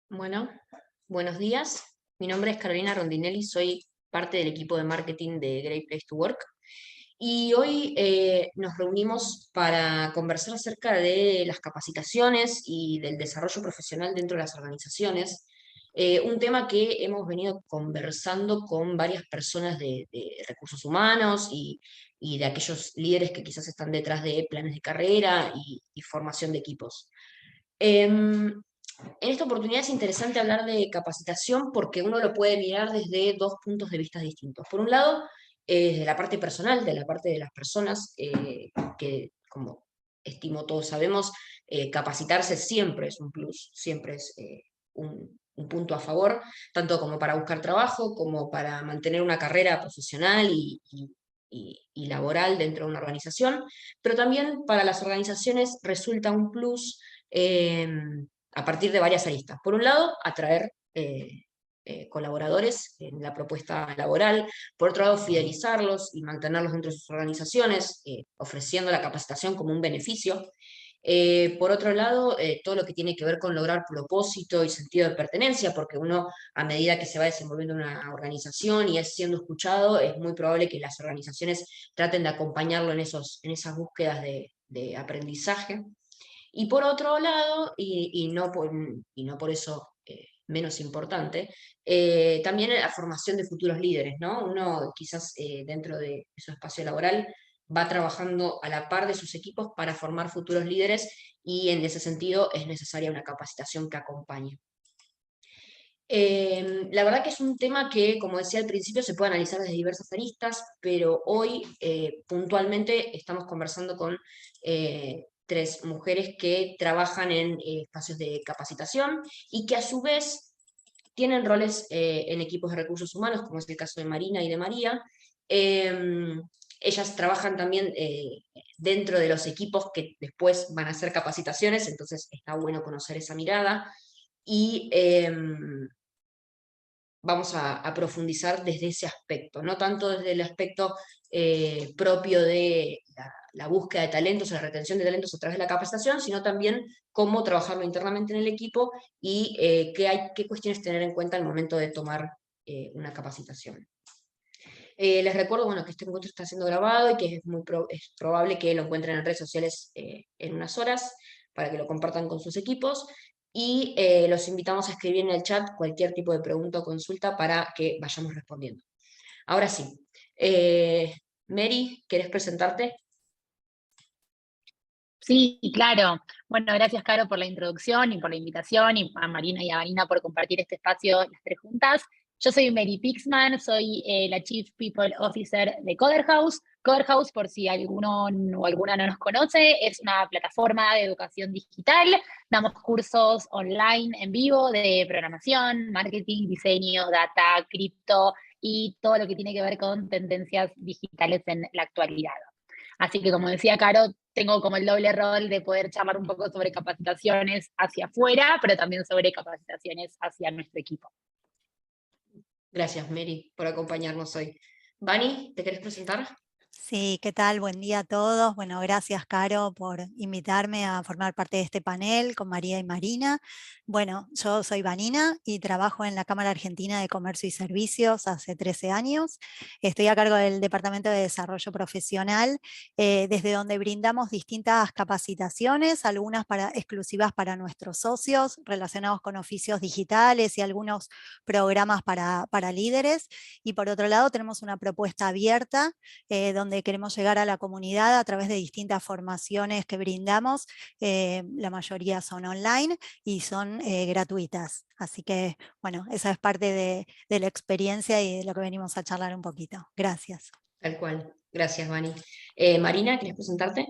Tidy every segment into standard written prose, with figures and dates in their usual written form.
Bueno, buenos días. Mi nombre es Carolina Rondinelli, soy parte del equipo de marketing de Great Place to Work. Y hoy nos reunimos para conversar acerca de las capacitaciones y del desarrollo profesional dentro de las organizaciones. Un tema que hemos venido conversando con varias personas de recursos humanos y de aquellos líderes que quizás están detrás de planes de carrera y formación de equipos. En esta oportunidad es interesante hablar de capacitación porque uno lo puede mirar desde dos puntos de vista distintos. Por un lado, desde la parte personal, de la parte de las personas, que como estimo todos sabemos, capacitarse siempre es un plus, siempre es un punto a favor, tanto como para buscar trabajo, como para mantener una carrera profesional y laboral dentro de una organización, pero también para las organizaciones resulta un plus eh, a partir de varias aristas. Por un lado, atraer colaboradores en la propuesta laboral, por otro lado, fidelizarlos y mantenerlos dentro de sus organizaciones, ofreciendo la capacitación como un beneficio. Por otro lado, todo lo que tiene que ver con lograr propósito y sentido de pertenencia, porque uno, a medida que se va desenvolviendo en una organización y es siendo escuchado, es muy probable que las organizaciones traten de acompañarlo en esas búsquedas de aprendizaje. Y por otro lado, y no por eso menos importante, también la formación de futuros líderes, ¿no? Uno quizás dentro de su espacio laboral va trabajando a la par de sus equipos para formar futuros líderes y en ese sentido es necesaria una capacitación que acompañe. La verdad que es un tema que, como decía al principio, se puede analizar desde diversas aristas, pero hoy puntualmente estamos conversando con tres mujeres que trabajan en espacios de capacitación y que a su vez tienen roles en equipos de recursos humanos, como es el caso de Marina y de María. Ellas trabajan también dentro de los equipos que después van a hacer capacitaciones, entonces está bueno conocer esa mirada. Y vamos a profundizar desde ese aspecto, no tanto desde el aspecto propio de la búsqueda de talentos, la retención de talentos a través de la capacitación, sino también cómo trabajarlo internamente en el equipo y qué cuestiones tener en cuenta al momento de tomar una capacitación. Les recuerdo bueno, que este encuentro está siendo grabado y que es probable que lo encuentren en redes sociales en unas horas para que lo compartan con sus equipos. Y los invitamos a escribir en el chat cualquier tipo de pregunta o consulta para que vayamos respondiendo. Ahora sí, Mary, ¿querés presentarte? Sí, claro. Bueno, gracias, Caro, por la introducción y por la invitación, y a Marina y a Vanina por compartir este espacio las tres juntas. Yo soy Mary Pixman, soy la Chief People Officer de Coder House. Coder House, por si alguno o alguna no nos conoce, es una plataforma de educación digital. Damos cursos online en vivo de programación, marketing, diseño, data, cripto y todo lo que tiene que ver con tendencias digitales en la actualidad. Así que, como decía Caro, tengo como el doble rol de poder charlar un poco sobre capacitaciones hacia afuera, pero también sobre capacitaciones hacia nuestro equipo. Gracias, Mary, por acompañarnos hoy. Vani, ¿te querés presentar? Sí, ¿qué tal? Buen día a todos. Bueno, gracias, Caro, por invitarme a formar parte de este panel con María y Marina. Bueno, yo soy Vanina y trabajo en la Cámara Argentina de Comercio y Servicios hace 13 años. Estoy a cargo del Departamento de Desarrollo Profesional, desde donde brindamos distintas capacitaciones, algunas exclusivas para nuestros socios relacionados con oficios digitales y algunos programas para líderes. Y por otro lado, tenemos una propuesta abierta donde queremos llegar a la comunidad a través de distintas formaciones que brindamos. La mayoría son online y son gratuitas. Así que, bueno, esa es parte de la experiencia y de lo que venimos a charlar un poquito. Gracias. Tal cual. Gracias, Vani. Marina, ¿querés presentarte?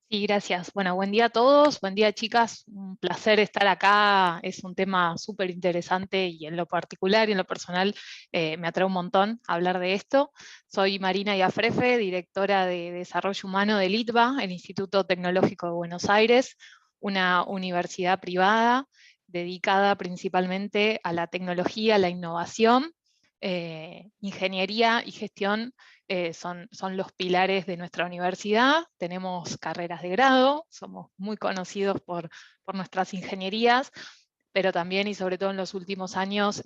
Sí, gracias. Bueno, buen día a todos, buen día chicas, un placer estar acá, es un tema súper interesante y en lo particular y en lo personal me atrae un montón hablar de esto. Soy Marina Iafrefe, directora de Desarrollo Humano del ITBA, el Instituto Tecnológico de Buenos Aires, una universidad privada dedicada principalmente a la tecnología, la innovación, ingeniería y gestión son los pilares de nuestra universidad. Tenemos carreras de grado, somos muy conocidos por nuestras ingenierías, pero también y sobre todo en los últimos años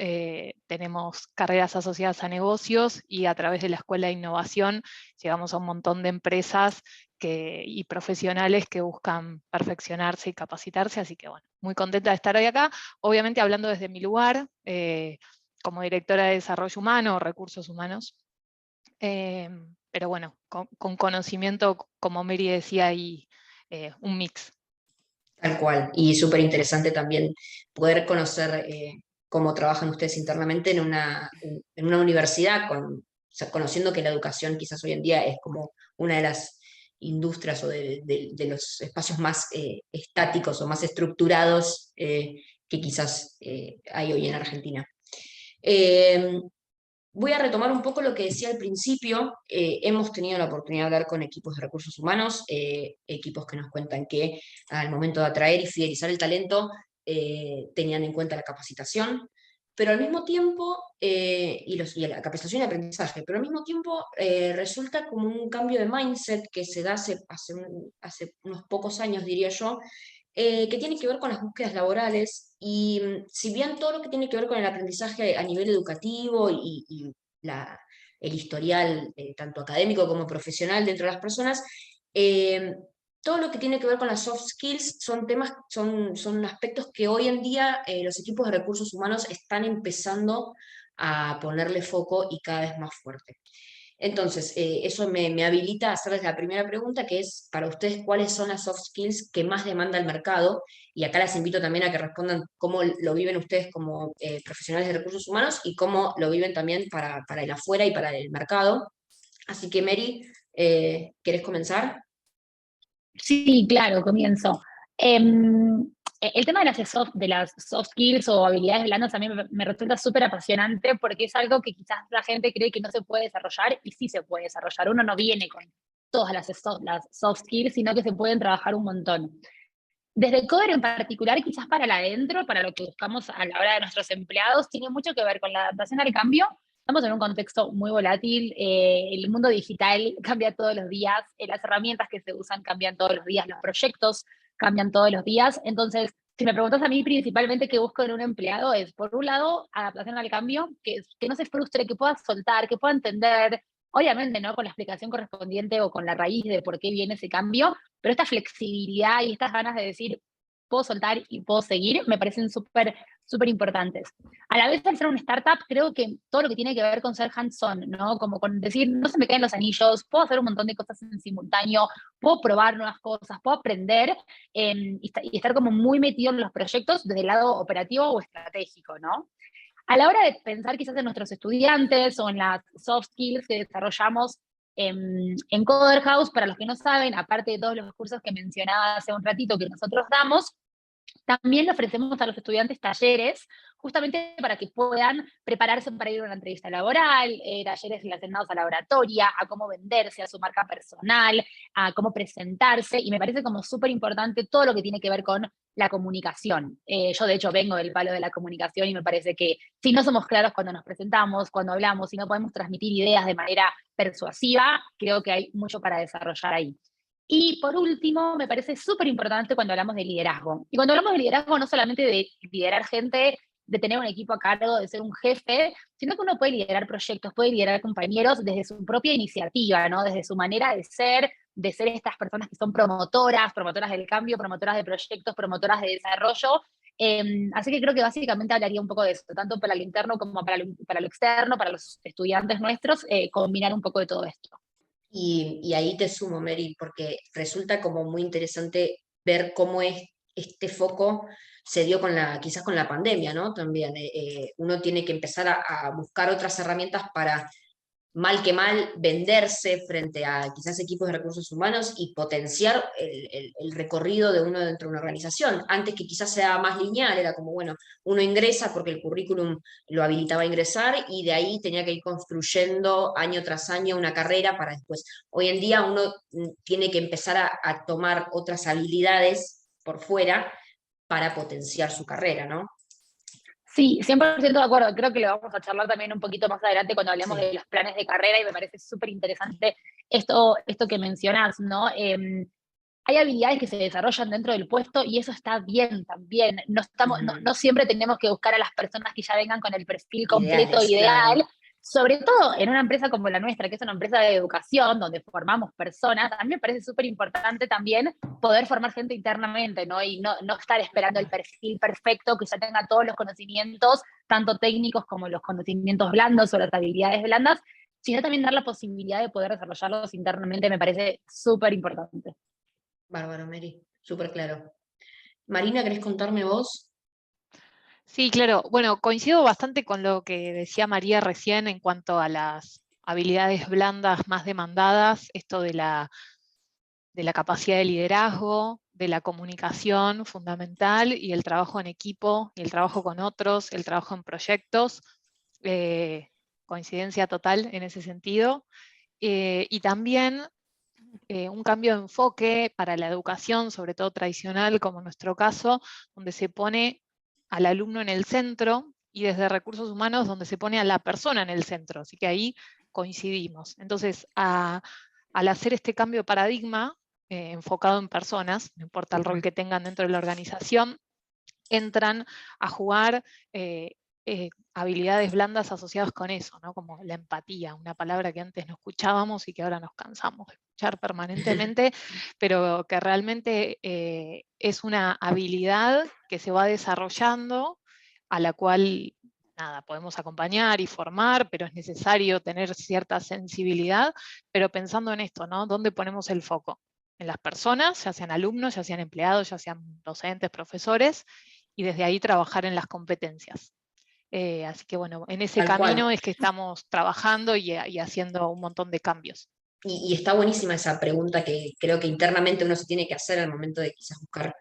tenemos carreras asociadas a negocios y a través de la Escuela de Innovación llegamos a un montón de empresas y profesionales que buscan perfeccionarse y capacitarse, así que bueno, muy contenta de estar hoy acá, obviamente hablando desde mi lugar, como directora de Desarrollo Humano o Recursos Humanos, pero bueno, con conocimiento, como Mary decía, y un mix. Tal cual, y súper interesante también poder conocer cómo trabajan ustedes internamente en una universidad, o sea, conociendo que la educación quizás hoy en día es como una de las industrias o de los espacios más estáticos o más estructurados que quizás hay hoy en Argentina. Eh, Voy a retomar un poco lo que decía al principio. Hemos tenido la oportunidad de hablar con equipos de recursos humanos, equipos que nos cuentan que al momento de atraer y fidelizar el talento tenían en cuenta la capacitación, pero al mismo tiempo, y la capacitación y aprendizaje, pero al mismo tiempo resulta como un cambio de mindset que se da hace unos pocos años, diría yo, que tiene que ver con las búsquedas laborales y si bien todo lo que tiene que ver con el aprendizaje a nivel educativo y el historial tanto académico como profesional dentro de las personas, eh, todo lo que tiene que ver con las soft skills son temas, son aspectos que hoy en día los equipos de recursos humanos están empezando a ponerle foco y cada vez más fuerte. Entonces, eso me habilita a hacerles la primera pregunta, que es para ustedes, ¿cuáles son las soft skills que más demanda el mercado? Y acá las invito también a que respondan cómo lo viven ustedes como profesionales de recursos humanos y cómo lo viven también para el afuera y para el mercado. Así que, Mary, ¿querés comenzar? Sí, claro, comienzo. El tema de las soft skills o habilidades blandas a mí me resulta súper apasionante porque es algo que quizás la gente cree que no se puede desarrollar y sí se puede desarrollar. Uno no viene con todas las soft skills, sino que se pueden trabajar un montón. Desde Coder en particular, quizás para el adentro, para lo que buscamos a la hora de nuestros empleados, tiene mucho que ver con la adaptación al cambio. Estamos en un contexto muy volátil, el mundo digital cambia todos los días, las herramientas que se usan cambian todos los días, los proyectos cambian todos los días. Entonces, si me preguntas a mí principalmente qué busco en un empleado es, por un lado, adaptación al cambio, que no se frustre, que pueda soltar, que pueda entender, obviamente, ¿no? Con la explicación correspondiente o con la raíz de por qué viene ese cambio, pero esta flexibilidad y estas ganas de decir, puedo soltar y puedo seguir, me parecen súper, súper importantes. A la vez, al ser una startup, creo que todo lo que tiene que ver con ser hands-on, ¿no? Como con decir, no se me caen los anillos, puedo hacer un montón de cosas en simultáneo, puedo probar nuevas cosas, puedo aprender y estar como muy metido en los proyectos desde el lado operativo o estratégico, ¿no? A la hora de pensar quizás en nuestros estudiantes o en las soft skills que desarrollamos en Coder House, para los que no saben, aparte de todos los cursos que mencionaba hace un ratito que nosotros damos, también le ofrecemos a los estudiantes talleres, justamente para que puedan prepararse para ir a una entrevista laboral, talleres relacionados a la oratoria, a cómo venderse, a su marca personal, a cómo presentarse, y me parece como súper importante todo lo que tiene que ver con la comunicación. Yo, de hecho, vengo del palo de la comunicación y me parece que si no somos claros cuando nos presentamos, cuando hablamos, si no podemos transmitir ideas de manera persuasiva, creo que hay mucho para desarrollar ahí. Y por último, me parece súper importante cuando hablamos de liderazgo. Y cuando hablamos de liderazgo, no solamente de liderar gente, de tener un equipo a cargo, de ser un jefe, sino que uno puede liderar proyectos, puede liderar compañeros desde su propia iniciativa, ¿no? Desde su manera de ser estas personas que son promotoras del cambio, promotoras de proyectos, promotoras de desarrollo. Así que creo que básicamente hablaría un poco de eso, tanto para lo interno como para lo externo, para los estudiantes nuestros, combinar un poco de todo esto. Y ahí te sumo, Mary, porque resulta como muy interesante ver cómo este foco se dio quizás con la pandemia, ¿no? También uno tiene que empezar a buscar otras herramientas para mal que mal, venderse frente a quizás equipos de recursos humanos y potenciar el recorrido de uno dentro de una organización. Antes que quizás sea más lineal, era como, bueno, uno ingresa porque el currículum lo habilitaba a ingresar y de ahí tenía que ir construyendo año tras año una carrera para después. Hoy en día uno tiene que empezar a tomar otras habilidades por fuera para potenciar su carrera, ¿no? Sí, 100% de acuerdo. Creo que lo vamos a charlar también un poquito más adelante cuando hablemos Sí. de los planes de carrera y me parece súper interesante esto que mencionás, ¿no? hay habilidades que se desarrollan dentro del puesto y eso está bien también. No siempre tenemos que buscar a las personas que ya vengan con el perfil completo, Ideales, ideal. claro. Sobre todo en una empresa como la nuestra, que es una empresa de educación, donde formamos personas, a mí me parece súper importante también poder formar gente internamente, ¿no? Y no estar esperando el perfil perfecto que ya tenga todos los conocimientos, tanto técnicos como los conocimientos blandos o las habilidades blandas, sino también dar la posibilidad de poder desarrollarlos internamente me parece súper importante. Bárbaro, Mary, súper claro. Marina, ¿querés contarme vos? Sí, claro. Bueno, coincido bastante con lo que decía María recién en cuanto a las habilidades blandas más demandadas, esto de la capacidad de liderazgo, de la comunicación fundamental y el trabajo en equipo, y el trabajo con otros, el trabajo en proyectos. Coincidencia total en ese sentido. Y también un cambio de enfoque para la educación, sobre todo tradicional, como en nuestro caso, donde se pone al alumno en el centro, y desde recursos humanos donde se pone a la persona en el centro. Así que ahí coincidimos. Entonces, al hacer este cambio de paradigma, enfocado en personas, no importa el rol que tengan dentro de la organización, entran a jugar habilidades blandas asociadas con eso, ¿no? Como la empatía, una palabra que antes no escuchábamos y que ahora nos cansamos de escuchar permanentemente, pero que realmente es una habilidad que se va desarrollando, a la cual nada, podemos acompañar y formar, pero es necesario tener cierta sensibilidad, pero pensando en esto, ¿no? ¿Dónde ponemos el foco? En las personas, ya sean alumnos, ya sean empleados, ya sean docentes, profesores, y desde ahí trabajar en las competencias. Así que bueno, en ese Tal cual. camino es que estamos trabajando y haciendo un montón de cambios. Y está buenísima esa pregunta que creo que internamente uno se tiene que hacer al momento de quizás buscar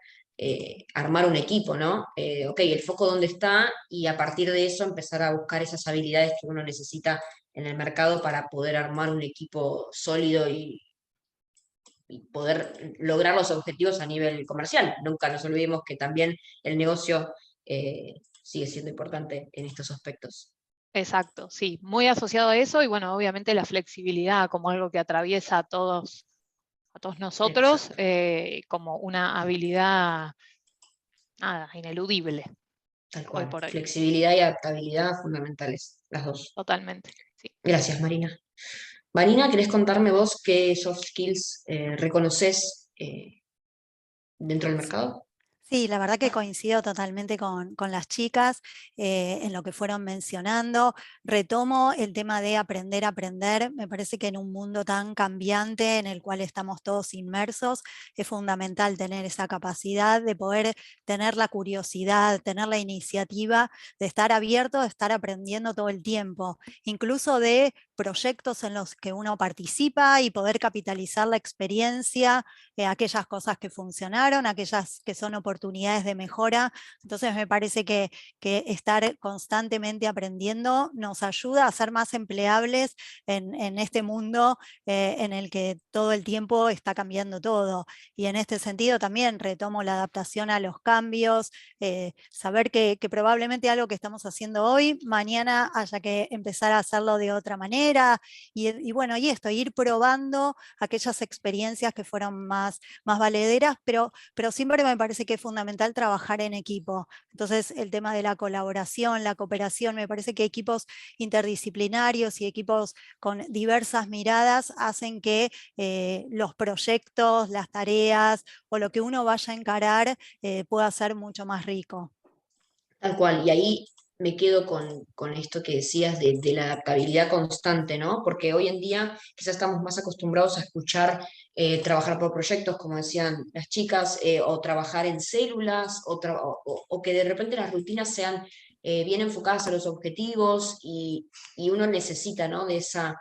armar un equipo, ¿no? Ok, el foco dónde está y a partir de eso empezar a buscar esas habilidades que uno necesita en el mercado para poder armar un equipo sólido y poder lograr los objetivos a nivel comercial. Nunca nos olvidemos que también el negocio sigue siendo importante en estos aspectos. Exacto, sí, muy asociado a eso y bueno, obviamente la flexibilidad como algo que atraviesa a todos nosotros, Exacto. como una habilidad nada, ineludible Tal hoy cual. por hoy. Flexibilidad y adaptabilidad fundamentales, las dos. Totalmente, sí. Gracias, Marina. Marina, ¿querés contarme vos qué soft skills reconoces dentro del mercado? Sí, la verdad que coincido totalmente con las chicas en lo que fueron mencionando. Retomo el tema de aprender a aprender. Me parece que en un mundo tan cambiante en el cual estamos todos inmersos, es fundamental tener esa capacidad de poder tener la curiosidad, tener la iniciativa, de estar abierto, de estar aprendiendo todo el tiempo, incluso de proyectos en los que uno participa y poder capitalizar la experiencia, aquellas cosas que funcionaron, aquellas que son oportunidades de mejora. Entonces me parece que estar constantemente aprendiendo nos ayuda a ser más empleables en este mundo en el que todo el tiempo está cambiando todo. Y en este sentido también retomo la adaptación a los cambios, saber que probablemente algo que estamos haciendo hoy, mañana haya que empezar a hacerlo de otra manera. Y bueno, y esto, ir probando aquellas experiencias que fueron más valederas, pero siempre me parece que es fundamental trabajar en equipo. Entonces el tema de la colaboración, la cooperación, me parece que equipos interdisciplinarios y equipos con diversas miradas hacen que los proyectos, las tareas o lo que uno vaya a encarar pueda ser mucho más rico. Tal cual, y ahí me quedo con esto que decías de la adaptabilidad constante, ¿no? Porque hoy en día quizás estamos más acostumbrados a escuchar trabajar por proyectos, como decían las chicas, o trabajar en células, o que de repente las rutinas sean bien enfocadas a los objetivos y uno necesita, ¿no? De esa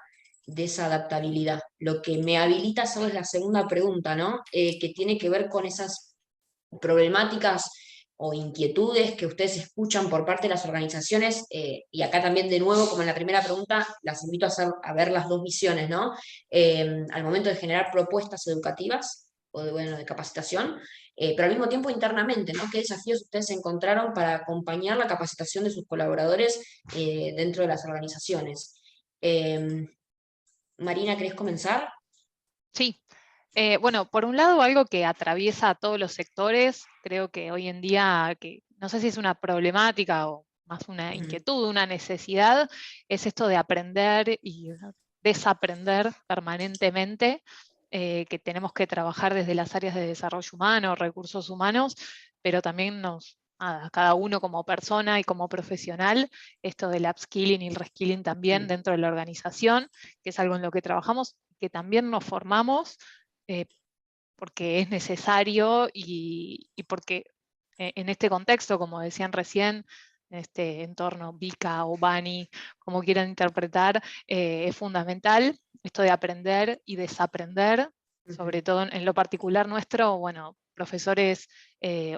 adaptabilidad. Lo que me habilita a hacer es la segunda pregunta, ¿no? Que tiene que ver con esas problemáticas o inquietudes que ustedes escuchan por parte de las organizaciones, y acá también de nuevo, como en la primera pregunta, las invito a ver las dos visiones, ¿no? Al momento de generar propuestas educativas o de capacitación, pero al mismo tiempo internamente, ¿no? ¿Qué desafíos ustedes encontraron para acompañar la capacitación de sus colaboradores dentro de las organizaciones? Marina, ¿querés comenzar? Sí, Bueno, por un lado, algo que atraviesa a todos los sectores, creo que hoy en día, que no sé si es una problemática o más una inquietud, una necesidad, es esto de aprender y desaprender permanentemente, que tenemos que trabajar desde las áreas de desarrollo humano, recursos humanos, pero también a cada uno como persona y como profesional, esto del upskilling y el reskilling también dentro de la organización, que es algo en lo que trabajamos, que también nos formamos, porque es necesario y porque en este contexto, como decían recién, en este entorno BICA o BANI, como quieran interpretar, es fundamental esto de aprender y desaprender, sobre todo en lo particular nuestro, bueno, profesores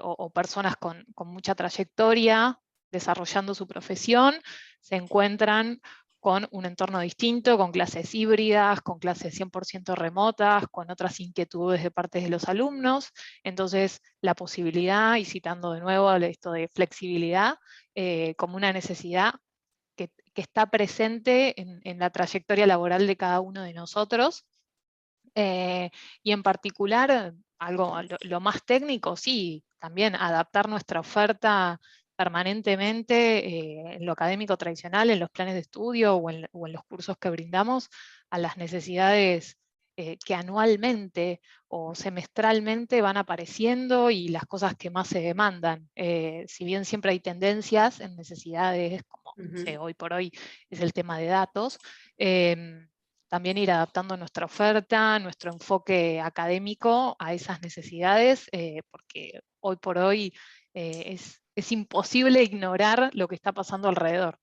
o personas con mucha trayectoria desarrollando su profesión, se encuentran con un entorno distinto, con clases híbridas, con clases 100% remotas, con otras inquietudes de parte de los alumnos. Entonces, la posibilidad, y citando de nuevo esto de flexibilidad, como una necesidad que está presente en la trayectoria laboral de cada uno de nosotros. Y en particular, lo más técnico, sí, también adaptar nuestra oferta permanentemente en lo académico tradicional, en los planes de estudio o en los cursos que brindamos, a las necesidades que anualmente o semestralmente van apareciendo y las cosas que más se demandan. Si bien siempre hay tendencias en necesidades, como no sé, hoy por hoy es el tema de datos, también ir adaptando nuestra oferta, nuestro enfoque académico a esas necesidades, porque hoy por hoy es imposible ignorar lo que está pasando alrededor.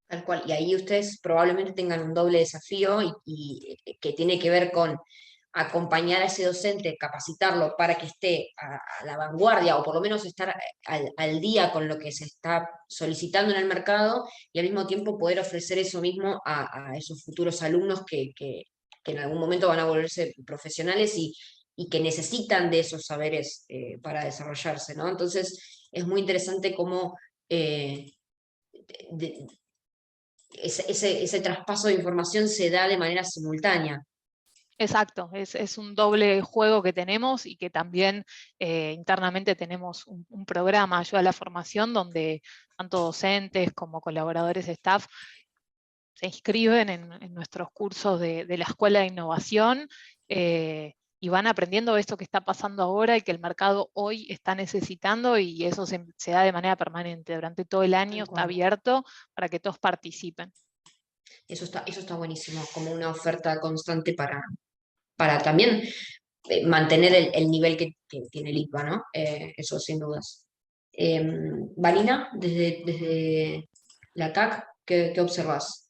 Tal cual. Y ahí ustedes probablemente tengan un doble desafío y que tiene que ver con acompañar a ese docente, capacitarlo para que esté a la vanguardia o por lo menos estar al día con lo que se está solicitando en el mercado y al mismo tiempo poder ofrecer eso mismo a esos futuros alumnos que en algún momento van a volverse profesionales y que necesitan de esos saberes para desarrollarse, ¿no? Entonces es muy interesante cómo de- ese traspaso de información se da de manera simultánea. Exacto, es un doble juego que tenemos y que también internamente tenemos un programa ayuda a la formación donde tanto docentes como colaboradores de staff se inscriben en nuestros cursos de la Escuela de Innovación y van aprendiendo esto que está pasando ahora y que el mercado hoy está necesitando, y eso se da de manera permanente. Durante todo el año está abierto para que todos participen. Eso está buenísimo, como una oferta constante para también mantener el nivel que tiene el IPA, ¿no? Eso sin dudas. Vanina, desde la CAC, ¿qué observas?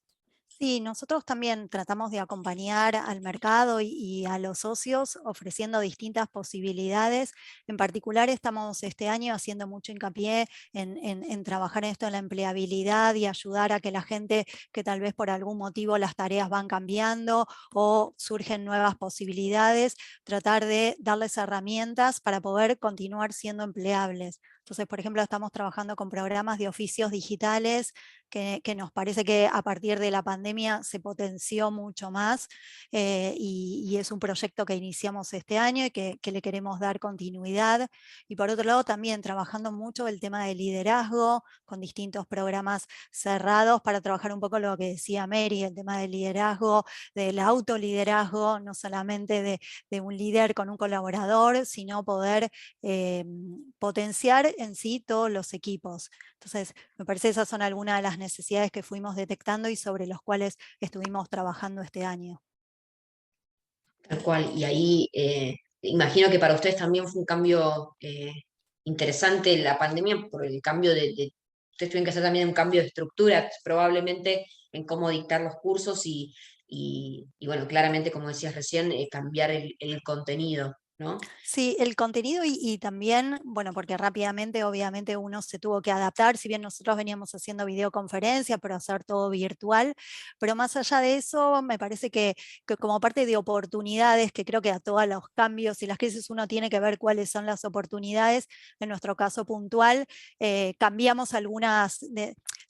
Sí, nosotros también tratamos de acompañar al mercado y a los socios ofreciendo distintas posibilidades. En particular estamos este año haciendo mucho hincapié en trabajar en esto, en la empleabilidad y ayudar a que la gente que tal vez por algún motivo las tareas van cambiando o surgen nuevas posibilidades, tratar de darles herramientas para poder continuar siendo empleables. Entonces, por ejemplo, estamos trabajando con programas de oficios digitales que nos parece que a partir de la pandemia se potenció mucho más y es un proyecto que iniciamos este año y que le queremos dar continuidad. Y por otro lado también trabajando mucho el tema de liderazgo con distintos programas cerrados para trabajar un poco lo que decía Mary, el tema del liderazgo, del autoliderazgo, no solamente de un líder con un colaborador, sino poder potenciar en sí todos los equipos. Entonces, me parece que esas son algunas de las necesidades que fuimos detectando y sobre los cuales estuvimos trabajando este año. Tal cual, y ahí imagino que para ustedes también fue un cambio interesante la pandemia por el cambio ustedes tuvieron que hacer también un cambio de estructura, probablemente en cómo dictar los cursos y bueno, claramente, como decías recién, cambiar el contenido, ¿no? Sí, el contenido y también, bueno, porque rápidamente obviamente uno se tuvo que adaptar, si bien nosotros veníamos haciendo videoconferencia, pero hacer todo virtual, pero más allá de eso, me parece que como parte de oportunidades, que creo que a todos los cambios y las crisis uno tiene que ver cuáles son las oportunidades, en nuestro caso puntual, cambiamos algunas,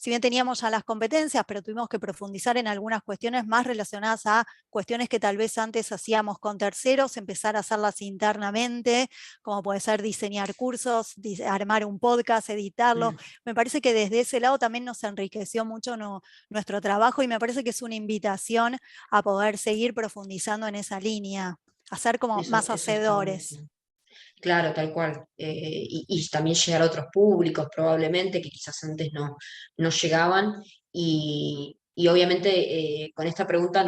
si bien teníamos ya las competencias, pero tuvimos que profundizar en algunas cuestiones más relacionadas a cuestiones que tal vez antes hacíamos con terceros, empezar a hacerlas internamente, como puede ser diseñar cursos, armar un podcast, editarlo. Me parece que desde ese lado también nos enriqueció mucho nuestro trabajo, y me parece que es una invitación a poder seguir profundizando en esa línea, a ser como más Eso está hacedores. buenísimo. Claro, tal cual. Y también llegar a otros públicos probablemente que quizás antes no llegaban. Y obviamente con esta pregunta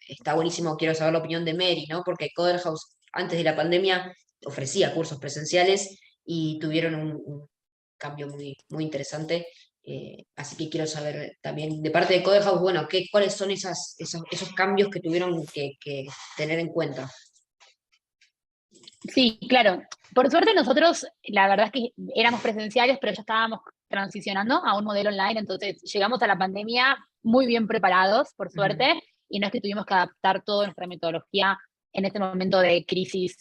está buenísimo, quiero saber la opinión de Mary, ¿no? Porque Coder House antes de la pandemia ofrecía cursos presenciales y tuvieron un cambio muy interesante. Así que quiero saber también de parte de Coder House, bueno, cuáles son esos cambios que tuvieron que tener en cuenta. Sí, claro. Por suerte nosotros, la verdad es que éramos presenciales, pero ya estábamos transicionando a un modelo online, entonces llegamos a la pandemia muy bien preparados, por suerte, y no es que tuvimos que adaptar toda nuestra metodología en este momento de crisis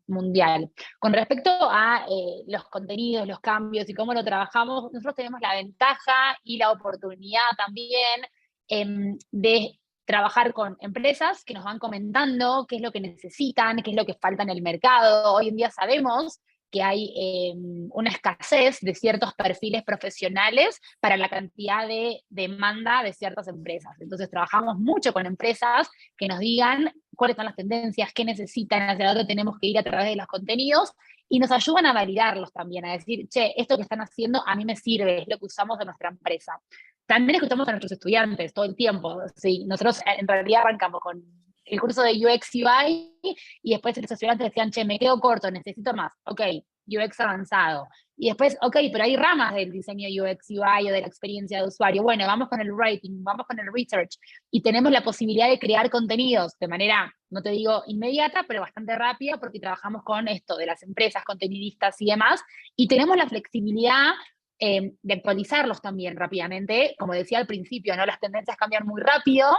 mundial. Con respecto a los contenidos, los cambios y cómo lo trabajamos, nosotros tenemos la ventaja y la oportunidad también de trabajar con empresas que nos van comentando qué es lo que necesitan, qué es lo que falta en el mercado. Hoy en día sabemos que hay una escasez de ciertos perfiles profesionales para la cantidad de demanda de ciertas empresas. Entonces trabajamos mucho con empresas que nos digan cuáles son las tendencias, qué necesitan, hacia dónde tenemos que ir a través de los contenidos, y nos ayudan a validarlos también, a decir, che, esto que están haciendo a mí me sirve, es lo que usamos en nuestra empresa. También escuchamos a nuestros estudiantes todo el tiempo. Sí, nosotros en realidad arrancamos con el curso de UX UI y después los estudiantes decían, che, me quedo corto, necesito más. Ok, UX avanzado. Y después, ok, pero hay ramas del diseño UX UI o de la experiencia de usuario. Bueno, vamos con el writing, vamos con el research, y tenemos la posibilidad de crear contenidos de manera, no te digo inmediata, pero bastante rápida, porque trabajamos con esto de las empresas, contenidistas y demás, y tenemos la flexibilidad de actualizarlos también rápidamente. Como decía al principio, ¿no? Las tendencias cambian muy rápido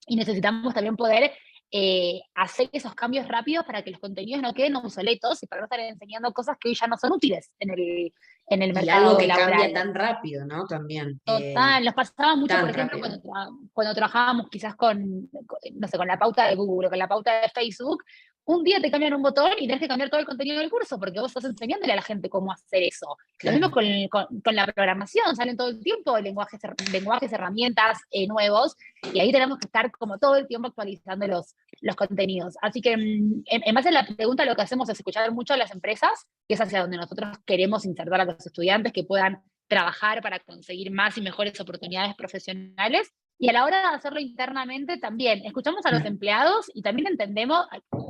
y necesitamos también poder hacer esos cambios rápidos para que los contenidos no queden obsoletos y para no estar enseñando cosas que hoy ya no son útiles en el Y algo mercado que laboral. cambia tan rápido, ¿no? También. Total, nos pasaba mucho, por ejemplo, rápido. cuando trabajábamos quizás no sé, con la pauta de Google o con la pauta de Facebook. Un día te cambian un botón y tenés que cambiar todo el contenido del curso porque vos estás enseñándole a la gente cómo hacer eso. Claro. Lo mismo con la programación, salen todo el tiempo lenguajes, herramientas nuevos, y ahí tenemos que estar como todo el tiempo actualizando los contenidos. Así que en base a la pregunta, lo que hacemos es escuchar mucho a las empresas, que es hacia donde nosotros queremos insertar a los estudiantes que puedan trabajar para conseguir más y mejores oportunidades profesionales. Y a la hora de hacerlo internamente también escuchamos a los empleados y también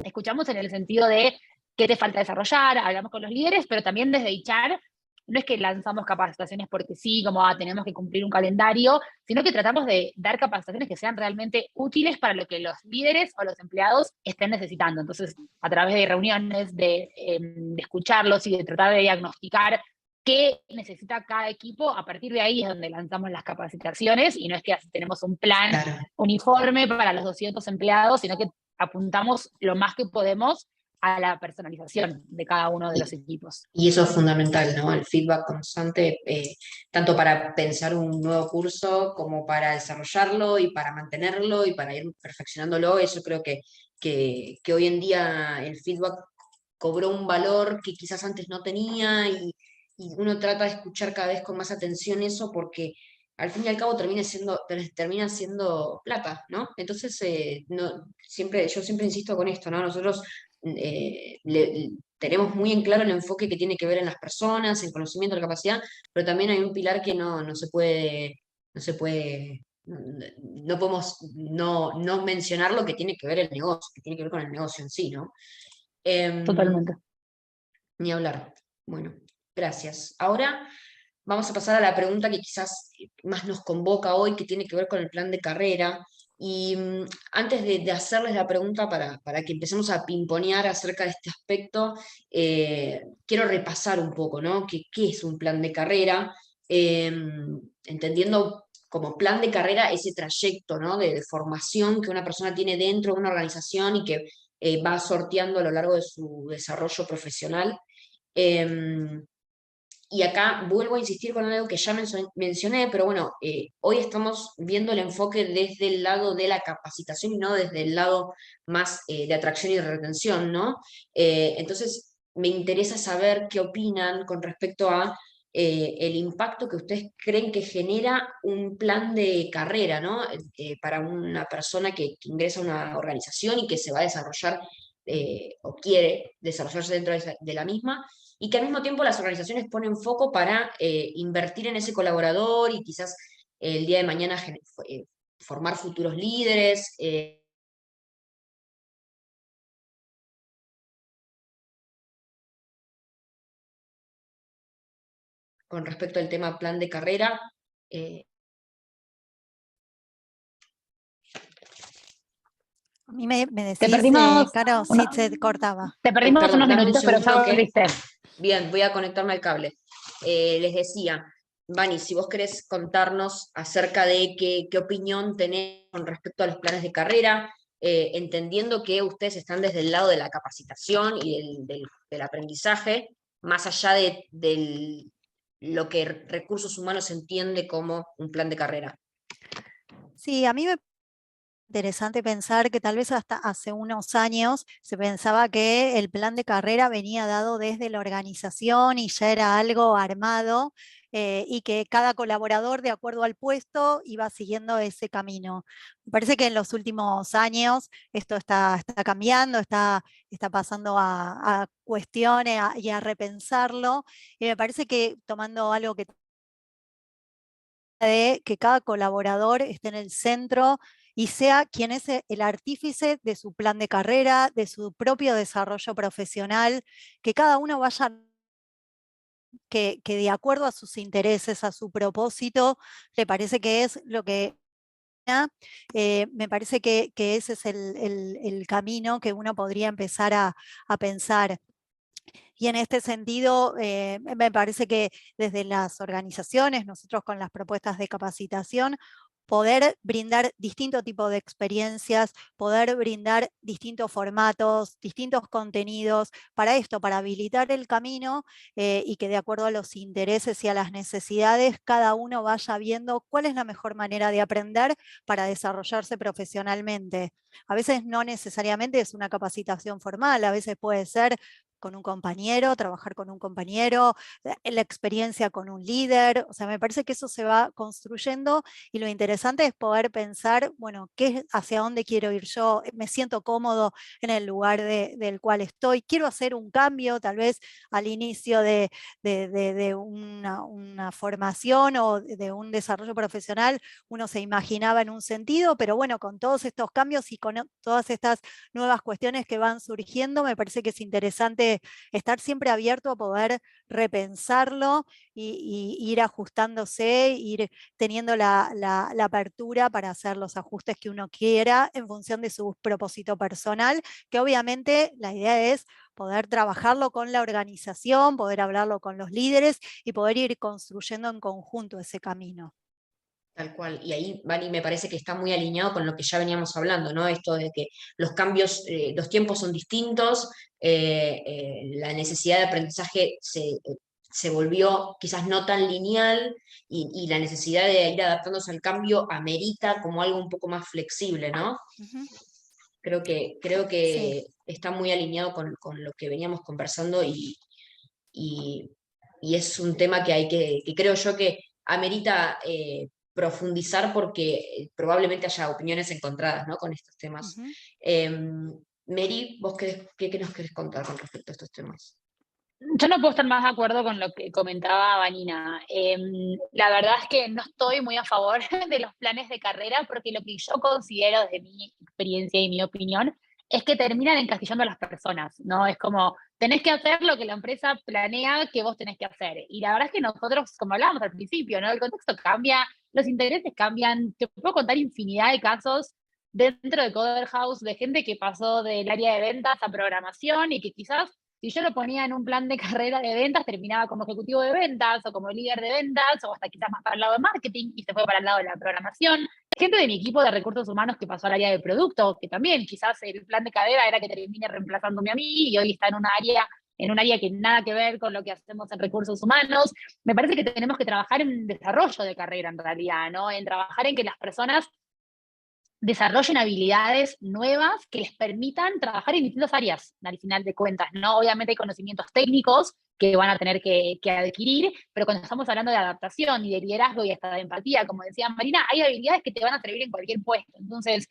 escuchamos en el sentido de qué te falta desarrollar, hablamos con los líderes, pero también desde HR no es que lanzamos capacitaciones porque sí, como tenemos que cumplir un calendario, sino que tratamos de dar capacitaciones que sean realmente útiles para lo que los líderes o los empleados estén necesitando. Entonces, a través de reuniones, de escucharlos y de tratar de diagnosticar qué necesita cada equipo, a partir de ahí es donde lanzamos las capacitaciones, y no es que tenemos un plan uniforme para los 200 empleados, sino que apuntamos lo más que podemos a la personalización de cada uno de los equipos. Y eso es fundamental, ¿no? El feedback constante, tanto para pensar un nuevo curso como para desarrollarlo y para mantenerlo y para ir perfeccionándolo. Eso creo que hoy en día el feedback cobró un valor que quizás antes no tenía, y uno trata de escuchar cada vez con más atención eso, porque al fin y al cabo termina siendo plata, ¿no? Entonces, yo siempre insisto con esto, ¿no? Nosotros tenemos muy en claro el enfoque que tiene que ver en las personas, el conocimiento, la capacidad, pero también hay un pilar que no se puede, no podemos no mencionar lo que tiene que ver el negocio, que tiene que ver con el negocio en sí, ¿no? Totalmente. Ni hablar. Bueno, gracias. Ahora vamos a pasar a la pregunta que quizás más nos convoca hoy, que tiene que ver con el plan de carrera. Y antes de hacerles la pregunta para que empecemos a pimponear acerca de este aspecto, quiero repasar un poco, ¿no? ¿Qué es un plan de carrera? Entendiendo como plan de carrera ese trayecto, ¿no? de formación que una persona tiene dentro de una organización y que va sorteando a lo largo de su desarrollo profesional. Y acá vuelvo a insistir con algo que ya mencioné, pero bueno, hoy estamos viendo el enfoque desde el lado de la capacitación y no desde el lado más de atracción y retención, ¿no? Entonces, me interesa saber qué opinan con respecto a el impacto que ustedes creen que genera un plan de carrera, ¿no? Para una persona que ingresa a una organización y que se va a desarrollar o quiere desarrollarse dentro de la misma y que al mismo tiempo las organizaciones ponen foco para invertir en ese colaborador y quizás el día de mañana formar futuros líderes. Con respecto al tema plan de carrera. A mí me Te decís, perdimos, Caro, sí se cortaba. te perdimos Perdón, unos dame un minutitos, pero ya segundo que... volviste. Bien, voy a conectarme al cable. Les decía, Vani, si vos querés contarnos acerca de qué opinión tenés con respecto a los planes de carrera, entendiendo que ustedes están desde el lado de la capacitación y del aprendizaje, más allá de lo que recursos humanos entiende como un plan de carrera. Sí, a mí me interesante pensar que tal vez hasta hace unos años se pensaba que el plan de carrera venía dado desde la organización y ya era algo armado y que cada colaborador, de acuerdo al puesto, iba siguiendo ese camino. Me parece que en los últimos años esto está cambiando, está pasando a cuestiones y a repensarlo. Y me parece que tomando algo de que cada colaborador esté en el centro y sea quien es el artífice de su plan de carrera, de su propio desarrollo profesional, que cada uno vaya, que de acuerdo a sus intereses, a su propósito, le parece que es lo que... me parece que ese es el camino que uno podría empezar a pensar. Y en este sentido, me parece que desde las organizaciones, nosotros con las propuestas de capacitación, poder brindar distinto tipo de experiencias, poder brindar distintos formatos, distintos contenidos para esto, para habilitar el camino y que de acuerdo a los intereses y a las necesidades, cada uno vaya viendo cuál es la mejor manera de aprender para desarrollarse profesionalmente. A veces no necesariamente es una capacitación formal, a veces puede ser con un compañero, trabajar con un compañero, la experiencia con un líder, o sea, me parece que eso se va construyendo y lo interesante es poder pensar, bueno, hacia dónde quiero ir yo, me siento cómodo en el lugar del cual estoy, quiero hacer un cambio, tal vez al inicio de una formación o de un desarrollo profesional, uno se imaginaba en un sentido, pero bueno, con todos estos cambios y con todas estas nuevas cuestiones que van surgiendo, me parece que es interesante estar siempre abierto a poder repensarlo y ir ajustándose, ir teniendo la apertura para hacer los ajustes que uno quiera en función de su propósito personal, que obviamente la idea es poder trabajarlo con la organización, poder hablarlo con los líderes y poder ir construyendo en conjunto ese camino. Tal cual, y ahí, Vani, me parece que está muy alineado con lo que ya veníamos hablando, ¿no? Esto de que los cambios, los tiempos son distintos, la necesidad de aprendizaje se volvió quizás no tan lineal y la necesidad de ir adaptándose al cambio amerita como algo un poco más flexible, ¿no? Ujú. Creo Sí. que está muy alineado con lo que veníamos conversando y, y es un tema que que creo yo que amerita profundizar porque probablemente haya opiniones encontradas, ¿no? Con estos temas. Ujú. Mary, ¿vos qué nos querés contar con respecto a estos temas? Yo no puedo estar más de acuerdo con lo que comentaba Vanina. La verdad es que no estoy muy a favor de los planes de carrera porque lo que yo considero desde mi experiencia y mi opinión es que terminan encasillando a las personas, ¿no? Es como, tenés que hacer lo que la empresa planea que vos tenés que hacer. Y la verdad es que nosotros, como hablábamos al principio, ¿no? El contexto cambia, los intereses cambian. Te puedo contar infinidad de casos dentro de Coder House de gente que pasó del área de ventas a programación y que quizás si yo lo ponía en un plan de carrera de ventas, terminaba como ejecutivo de ventas o como líder de ventas o hasta quizás más para el lado de marketing y se fue para el lado de la programación. Gente de mi equipo de recursos humanos que pasó al área de producto, que también quizás el plan de carrera era que termine reemplazándome a mí y hoy está en un área en un área que nada que ver con lo que hacemos en recursos humanos. Me parece que tenemos que trabajar en desarrollo de carrera en realidad, ¿no? En trabajar en que las personas desarrollen habilidades nuevas que les permitan trabajar en distintas áreas, al final de cuentas, ¿no? Obviamente hay conocimientos técnicos que van a tener que adquirir, pero cuando estamos hablando de adaptación y de liderazgo y hasta de empatía, como decía Marina, hay habilidades que te van a servir en cualquier puesto. Entonces,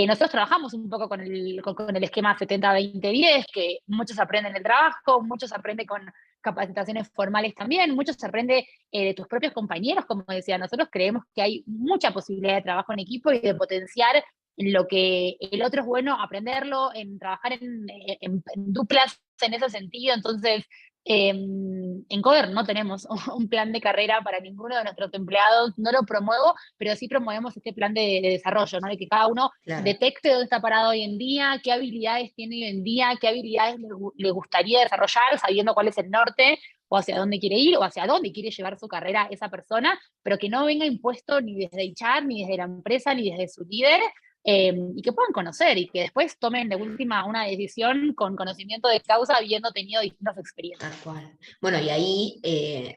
nosotros trabajamos un poco con el esquema 70-20-10, que muchos aprenden en el trabajo, muchos aprenden con capacitaciones formales también, muchos aprenden de tus propios compañeros, como decía. Nosotros creemos que hay mucha posibilidad de trabajo en equipo y de potenciar en lo que el otro es bueno, aprenderlo, en trabajar en duplas en ese sentido. Entonces, en Coder no tenemos un plan de carrera para ninguno de nuestros empleados, no lo promuevo, pero sí promovemos este plan de desarrollo, ¿no? De que cada uno detecte dónde está parado hoy en día, qué habilidades tiene hoy en día, qué habilidades le gustaría desarrollar, sabiendo cuál es el norte, o hacia dónde quiere ir, o hacia dónde quiere llevar su carrera esa persona, pero que no venga impuesto ni desde HR, ni desde la empresa, ni desde su líder, y que puedan conocer y que después tomen de última una decisión con conocimiento de causa, habiendo tenido distintas experiencias. Tal cual. Bueno, y ahí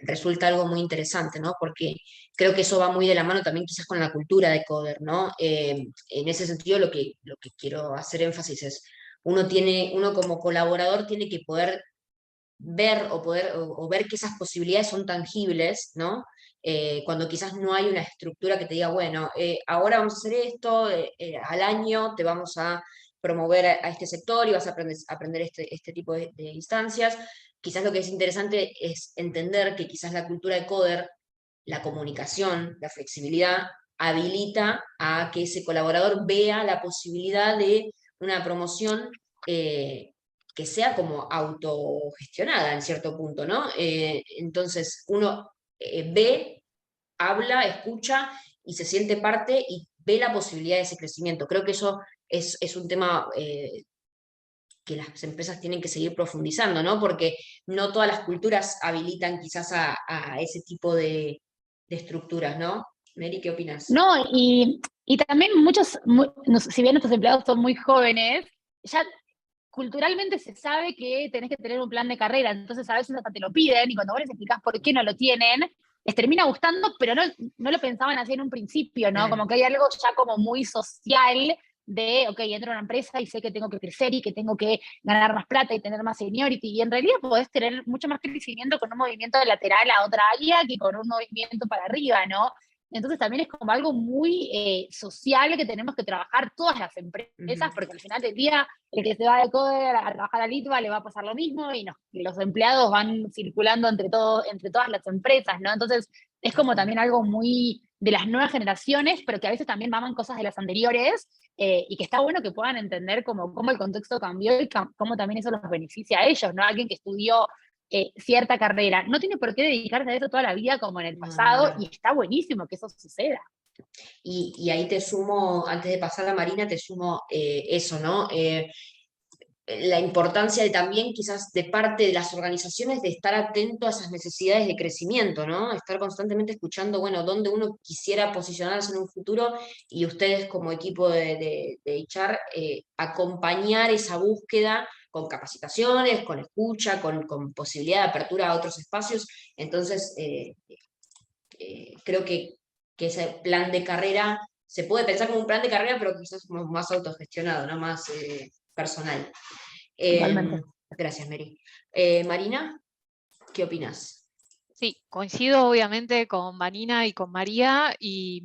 resulta algo muy interesante, ¿no? Porque creo que eso va muy de la mano también quizás con la cultura de Coder, ¿no? En ese sentido lo que quiero hacer énfasis es, uno como colaborador tiene que poder ver o ver que esas posibilidades son tangibles, ¿no? Cuando quizás no hay una estructura que te diga, bueno, ahora vamos a hacer esto, al año te vamos a promover a este sector y vas a aprender este tipo de instancias. Quizás lo que es interesante es entender que quizás la cultura de Coder, la comunicación, la flexibilidad, habilita a que ese colaborador vea la posibilidad de una promoción que sea como autogestionada en cierto punto, ¿no? Entonces uno ve, habla, escucha y se siente parte y ve la posibilidad de ese crecimiento. Creo que eso es un tema que las empresas tienen que seguir profundizando, ¿no? Porque no todas las culturas habilitan quizás a ese tipo de estructuras, ¿no? Mary, ¿qué opinas? No, y también si bien nuestros empleados son muy jóvenes, ya culturalmente se sabe que tenés que tener un plan de carrera, entonces a veces hasta te lo piden y cuando vos les explicás por qué no lo tienen, les termina gustando, pero no lo pensaban así en un principio, ¿no? Como que hay algo ya como muy social de, ok, entro a una empresa y sé que tengo que crecer y que tengo que ganar más plata y tener más seniority, y en realidad podés tener mucho más crecimiento con un movimiento lateral a otra área que con un movimiento para arriba, ¿no? Entonces también es como algo muy social que tenemos que trabajar todas las empresas, porque al final del día el que se va de Coder a trabajar a Litva le va a pasar lo mismo y los empleados van circulando entre todas las empresas, ¿no? Entonces es como también algo muy de las nuevas generaciones, pero que a veces también maman cosas de las anteriores, y que está bueno que puedan entender cómo el contexto cambió y cómo también eso los beneficia a ellos, ¿no? Alguien que estudió cierta carrera no tiene por qué dedicarse a eso toda la vida como en el pasado, y está buenísimo que eso suceda. Y ahí te sumo, antes de pasar a Marina, te sumo eso, ¿no? La importancia también quizás de parte de las organizaciones de estar atento a esas necesidades de crecimiento, ¿no? Estar constantemente escuchando, bueno, dónde uno quisiera posicionarse en un futuro y ustedes como equipo de HR acompañar esa búsqueda con capacitaciones, con escucha, con posibilidad de apertura a otros espacios. Entonces, creo que ese plan de carrera se puede pensar como un plan de carrera, pero quizás más autogestionado, ¿no? Más personal. Gracias, Mary. Marina, ¿qué opinas? Sí, coincido obviamente con Marina y con María, y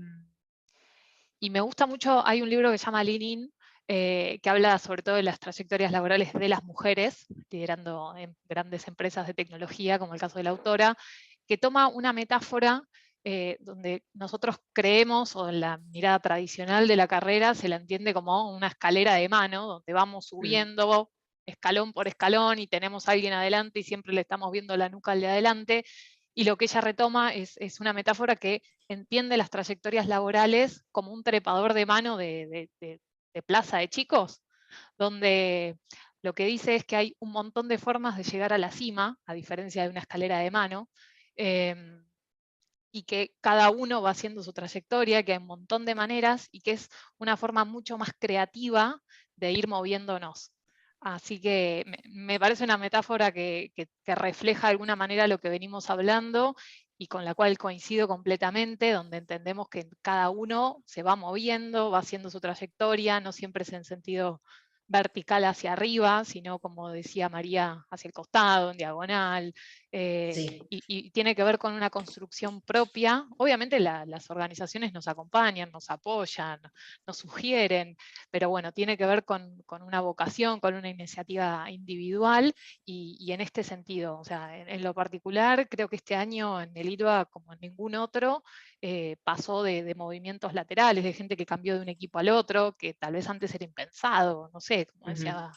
me gusta mucho, hay un libro que se llama Lean In, que habla sobre todo de las trayectorias laborales de las mujeres, liderando en grandes empresas de tecnología, como el caso de la autora, que toma una metáfora donde nosotros creemos, o en la mirada tradicional de la carrera, se la entiende como una escalera de mano, donde vamos subiendo escalón por escalón y tenemos a alguien adelante y siempre le estamos viendo la nuca al de adelante. Y lo que ella retoma es una metáfora que entiende las trayectorias laborales como un trepador de mano de plaza de chicos, donde lo que dice es que hay un montón de formas de llegar a la cima, a diferencia de una escalera de mano, y que cada uno va haciendo su trayectoria, que hay un montón de maneras y que es una forma mucho más creativa de ir moviéndonos. Así que me parece una metáfora que refleja de alguna manera lo que venimos hablando y con la cual coincido completamente, donde entendemos que cada uno se va moviendo, va haciendo su trayectoria, no siempre es en sentido vertical hacia arriba, sino como decía María, hacia el costado, en diagonal, Sí. y tiene que ver con una construcción propia. Obviamente las organizaciones nos acompañan, nos apoyan, nos sugieren, pero bueno, tiene que ver con una vocación, con una iniciativa individual y en este sentido, o sea, en lo particular, creo que este año en el IRBA, como en ningún otro, pasó de movimientos laterales, de gente que cambió de un equipo al otro, que tal vez antes era impensado, no sé, como decía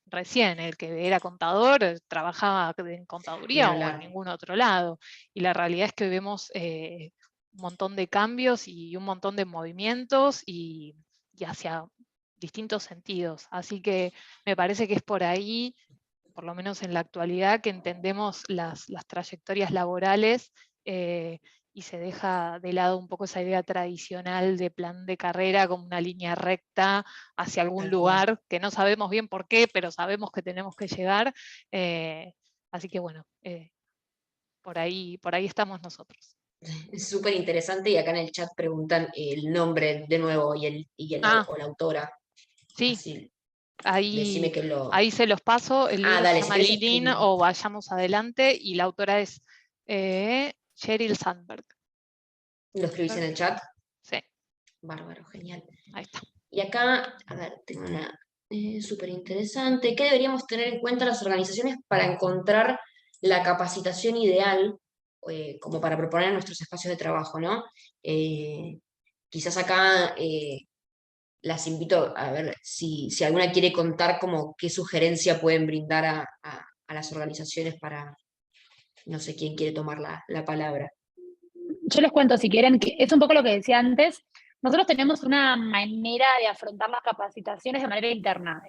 recién, el que era contador trabajaba en Ni contaduría o en hablar. ningún otro lado. Y la realidad es que vemos un montón de cambios y un montón de movimientos y hacia distintos sentidos. Así que me parece que es por ahí, por lo menos en la actualidad, que entendemos las trayectorias laborales y se deja de lado un poco esa idea tradicional de plan de carrera como una línea recta hacia algún Tal cual. lugar que no sabemos bien por qué, pero sabemos que tenemos que llegar. Así que bueno, por ahí estamos nosotros. Es súper interesante y acá en el chat preguntan el nombre de nuevo Ah, o la autora. sí, Así, decime ahí, que lo... ahí se los paso. El Ah, libro se dale, si llama querés Lean In escribir. o Vayamos Adelante y la autora es Sheryl Sandberg. ¿Lo escribís en el chat? Sí, Bárbaro, genial. ahí está. Y acá, a ver, tengo una súper interesante. ¿Qué deberíamos tener en cuenta las organizaciones para encontrar la capacitación ideal como para proponer en nuestros espacios de trabajo, ¿no? Quizás acá las invito a ver si alguna quiere contar como qué sugerencia pueden brindar a las organizaciones para, no sé quién quiere tomar la palabra. Yo les cuento si quieren, que es un poco lo que decía antes. Nosotros tenemos una manera de afrontar las capacitaciones de manera interna.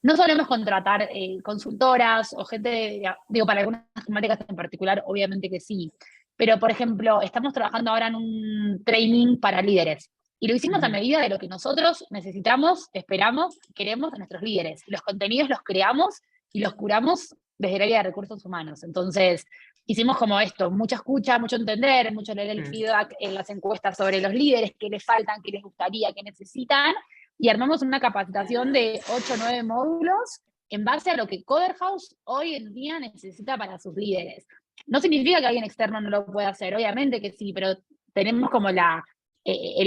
No solemos contratar consultoras o gente, digo, para algunas temáticas en particular, obviamente que sí. Pero, por ejemplo, estamos trabajando ahora en un training para líderes. Y lo hicimos a Ujú. medida de lo que nosotros necesitamos, esperamos, queremos de nuestros líderes. Los contenidos los creamos y los curamos desde el área de recursos humanos. Entonces, hicimos como esto, mucha escucha, mucho entender, mucho leer el feedback en las encuestas sobre los líderes, qué les faltan, qué les gustaría, qué necesitan, y armamos una capacitación de 8 o 9 módulos en base a lo que Coderhouse hoy en día necesita para sus líderes. No significa que alguien externo no lo pueda hacer, obviamente que sí, pero tenemos como el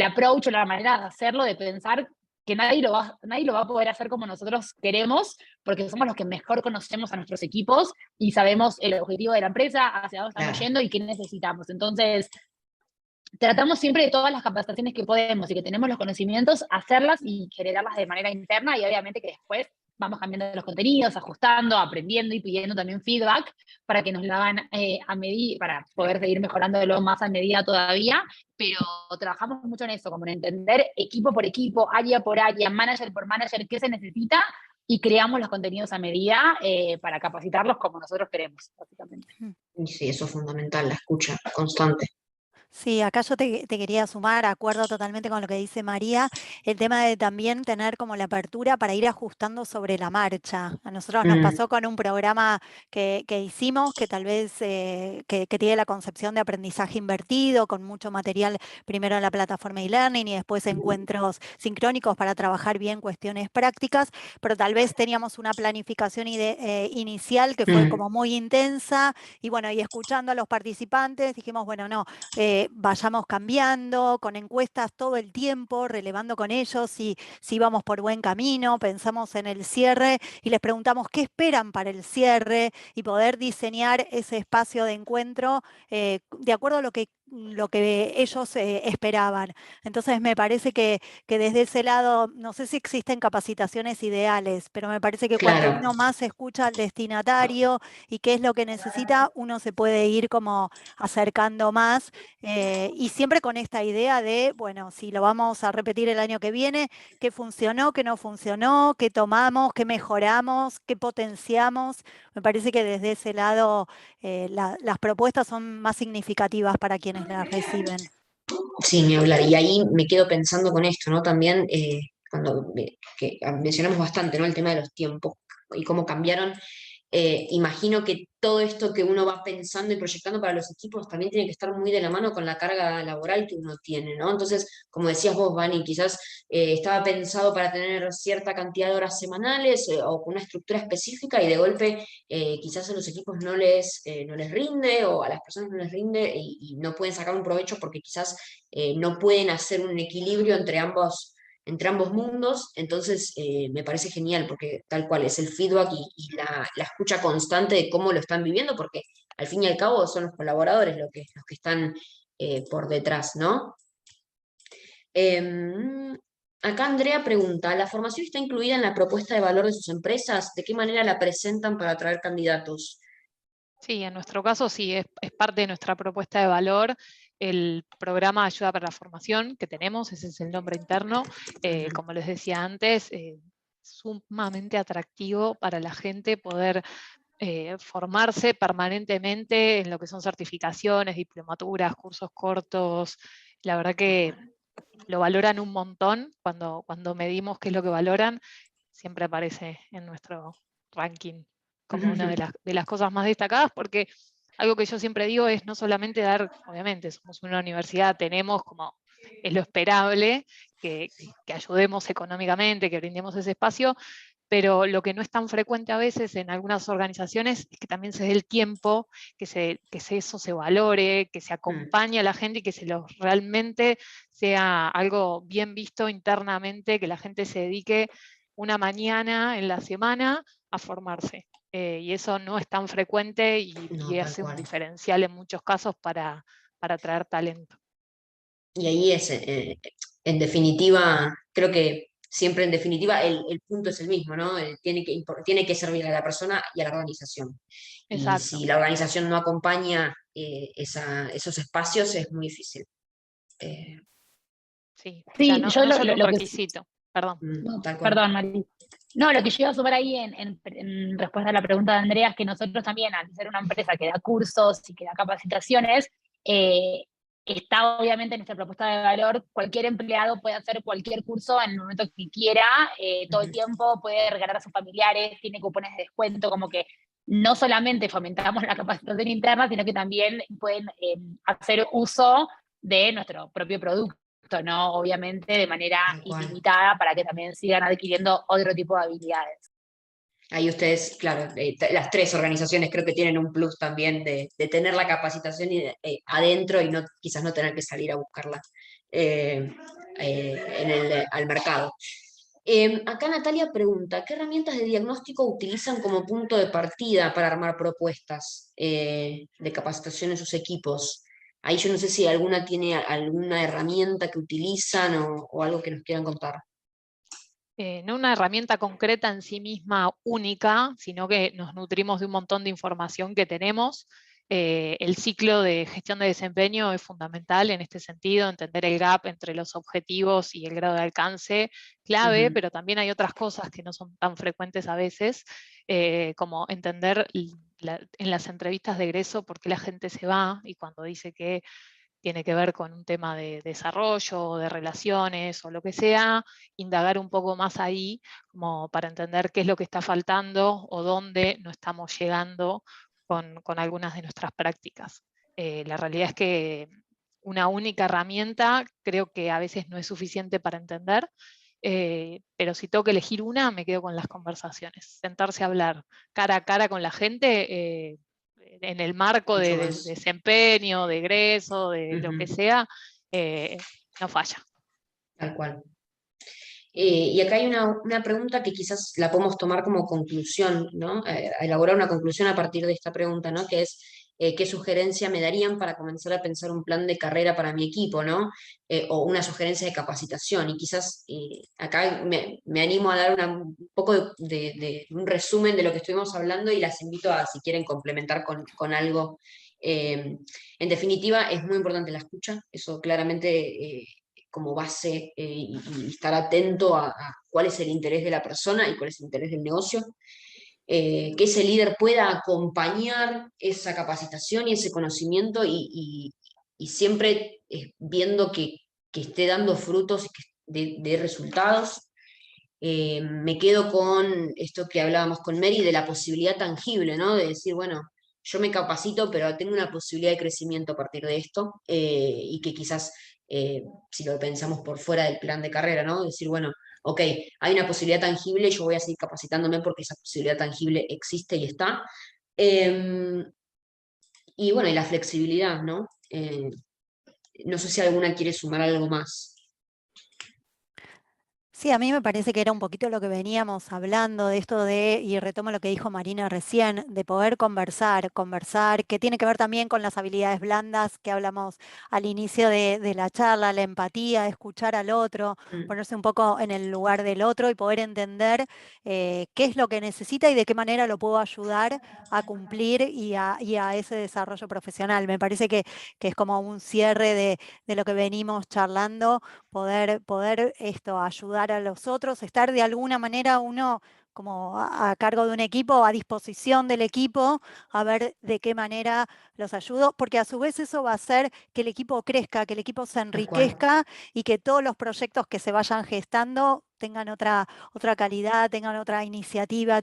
approach o la manera de hacerlo, de pensar que nadie lo va a poder hacer como nosotros queremos, porque somos los que mejor conocemos a nuestros equipos y sabemos el objetivo de la empresa, hacia dónde estamos Claro. yendo y qué necesitamos. Entonces, tratamos siempre de todas las capacitaciones que podemos y que tenemos los conocimientos, hacerlas y generarlas de manera interna, y obviamente que después vamos cambiando los contenidos, ajustando, aprendiendo y pidiendo también feedback para que nos lo hagan a medida, para poder seguir mejorándolo más a medida todavía, pero trabajamos mucho en eso, como en entender equipo por equipo, área por área, manager por manager, qué se necesita, y creamos los contenidos a medida para capacitarlos como nosotros queremos, básicamente. Y sí, eso es fundamental, la escucha constante. Sí, acá yo te quería sumar, acuerdo totalmente con lo que dice María, el tema de también tener como la apertura para ir ajustando sobre la marcha. A nosotros nos pasó con un programa que hicimos, que tal vez que tiene la concepción de aprendizaje invertido, con mucho material primero en la plataforma e-learning y después encuentros sincrónicos para trabajar bien cuestiones prácticas, pero tal vez teníamos una planificación inicial que fue como muy intensa y bueno, y escuchando a los participantes dijimos, bueno, no. Vayamos cambiando con encuestas todo el tiempo, relevando con ellos si vamos por buen camino, pensamos en el cierre y les preguntamos qué esperan para el cierre y poder diseñar ese espacio de encuentro de acuerdo a lo que ellos esperaban. Entonces me parece que desde ese lado, no sé si existen capacitaciones ideales, pero me parece que cuando Claro. uno más escucha al destinatario y qué es lo que necesita, uno se puede ir como acercando más y siempre con esta idea de, bueno, si lo vamos a repetir el año que viene, qué funcionó, qué no funcionó, qué tomamos, qué mejoramos, qué potenciamos. Me parece que desde ese lado las propuestas son más significativas para quienes las reciben. Sí, ni hablar. Y ahí me quedo pensando con esto, ¿no? También cuando que mencionamos bastante, ¿no? El tema de los tiempos y cómo cambiaron. Imagino que todo esto que uno va pensando y proyectando para los equipos también tiene que estar muy de la mano con la carga laboral que uno tiene, ¿no? Entonces, como decías vos, Vani, quizás estaba pensado para tener cierta cantidad de horas semanales o con una estructura específica y de golpe quizás a los equipos no les rinde o a las personas no les rinde y no pueden sacar un provecho porque quizás no pueden hacer un equilibrio entre ambos mundos. Entonces me parece genial porque tal cual es el feedback y la escucha constante de cómo lo están viviendo, porque al fin y al cabo son los colaboradores los que están por detrás, ¿no? Acá Andrea pregunta, ¿la formación está incluida en la propuesta de valor de sus empresas? ¿De qué manera la presentan para atraer candidatos? Sí, en nuestro caso sí, es parte de nuestra propuesta de valor. El programa Ayuda para la Formación que tenemos, ese es el nombre interno, como les decía antes, sumamente atractivo para la gente poder formarse permanentemente en lo que son certificaciones, diplomaturas, cursos cortos. La verdad que lo valoran un montón. Cuando medimos qué es lo que valoran, siempre aparece en nuestro ranking como una de las cosas más destacadas, porque algo que yo siempre digo es no solamente dar, obviamente somos una universidad, tenemos como, es lo esperable, que ayudemos económicamente, que brindemos ese espacio, pero lo que no es tan frecuente a veces en algunas organizaciones es que también se dé el tiempo, eso se valore, que se acompañe a la gente y que realmente sea algo bien visto internamente, que la gente se dedique una mañana en la semana a formarse. Y eso no es tan frecuente No, y tal hace un cual. diferencial en muchos casos para atraer talento. Y ahí es, en definitiva, creo que siempre en definitiva el punto es el mismo, ¿no? Tiene que servir a la persona y a la organización. Y Exacto. si la organización no acompaña esos espacios, es muy difícil. Sí, o sea, Sí, no, yo no solo un lo que... requisito, perdón. No, Tal cual. perdón, Mari. No, lo que yo iba a sumar ahí en respuesta a la pregunta de Andrea es que nosotros también, al ser una empresa que da cursos y que da capacitaciones, está obviamente en nuestra propuesta de valor, cualquier empleado puede hacer cualquier curso en el momento que quiera, todo el tiempo, puede regalar a sus familiares, tiene cupones de descuento, como que no solamente fomentamos la capacitación interna, sino que también pueden hacer uso de nuestro propio producto, ¿no? Obviamente de manera Tal cual. ilimitada para que también sigan adquiriendo otro tipo de habilidades. Ahí ustedes, claro, las tres organizaciones creo que tienen un plus también de tener la capacitación adentro y no, quizás no tener que salir a buscarla eh, al mercado. Acá Natalia pregunta, ¿qué herramientas de diagnóstico utilizan como punto de partida para armar propuestas de capacitación en sus equipos? Ahí yo no sé si alguna tiene alguna herramienta que utilizan o algo que nos quieran contar. No una herramienta concreta en sí misma única, sino que nos nutrimos de un montón de información que tenemos. El ciclo de gestión de desempeño es fundamental en este sentido, entender el gap entre los objetivos y el grado de alcance, clave, pero también hay otras cosas que no son tan frecuentes a veces, como entender en las entrevistas de egreso por qué la gente se va y cuando dice que tiene que ver con un tema de desarrollo, de relaciones o lo que sea, indagar un poco más ahí como para entender qué es lo que está faltando o dónde no estamos llegando con algunas de nuestras prácticas. La realidad es que una única herramienta creo que a veces no es suficiente para entender, pero si tengo que elegir una, me quedo con las conversaciones. Sentarse a hablar cara a cara con la gente, en el marco Mucho del más. desempeño, de egreso, de lo que sea, no falla. Tal cual. Y acá hay una pregunta que quizás la podemos tomar como conclusión, ¿no? Elaborar una conclusión a partir de esta pregunta, ¿no? Que es, ¿qué sugerencia me darían para comenzar a pensar un plan de carrera para mi equipo, ¿no? O una sugerencia de capacitación. Y quizás acá me animo a dar un poco de un resumen de lo que estuvimos hablando y las invito a, si quieren, complementar con algo. En definitiva, es muy importante la escucha, eso claramente como base y estar atento a cuál es el interés de la persona y cuál es el interés del negocio. Que ese líder pueda acompañar esa capacitación y ese conocimiento y siempre viendo que esté dando frutos y que dé resultados. me quedo con esto que hablábamos con Mary de la posibilidad tangible, ¿no? De decir, bueno, yo me capacito, pero tengo una posibilidad de crecimiento a partir de esto, y que quizás, si lo pensamos por fuera del plan de carrera, ¿no? Decir, bueno, ok, hay una posibilidad tangible y yo voy a seguir capacitándome porque esa posibilidad tangible existe y está. Em, y bueno, y la flexibilidad, ¿no? No sé si alguna quiere sumar algo más. Sí, a mí me parece que era un poquito lo que veníamos hablando de esto de, y retomo lo que dijo Marina recién, de poder conversar, que tiene que ver también con las habilidades blandas que hablamos al inicio de la charla, la empatía, escuchar al otro, Mm, ponerse un poco en el lugar del otro y poder entender qué es lo que necesita y de qué manera lo puedo ayudar a cumplir y a ese desarrollo profesional. Me parece que es como un cierre de lo que venimos charlando, poder esto, ayudar a los otros, estar de alguna manera uno como a cargo de un equipo, a disposición del equipo, a ver de qué manera los ayudo, porque a su vez eso va a hacer que el equipo crezca, que el equipo se tal cual, enriquezca y que todos los proyectos que se vayan gestando tengan otra calidad, tengan otra iniciativa,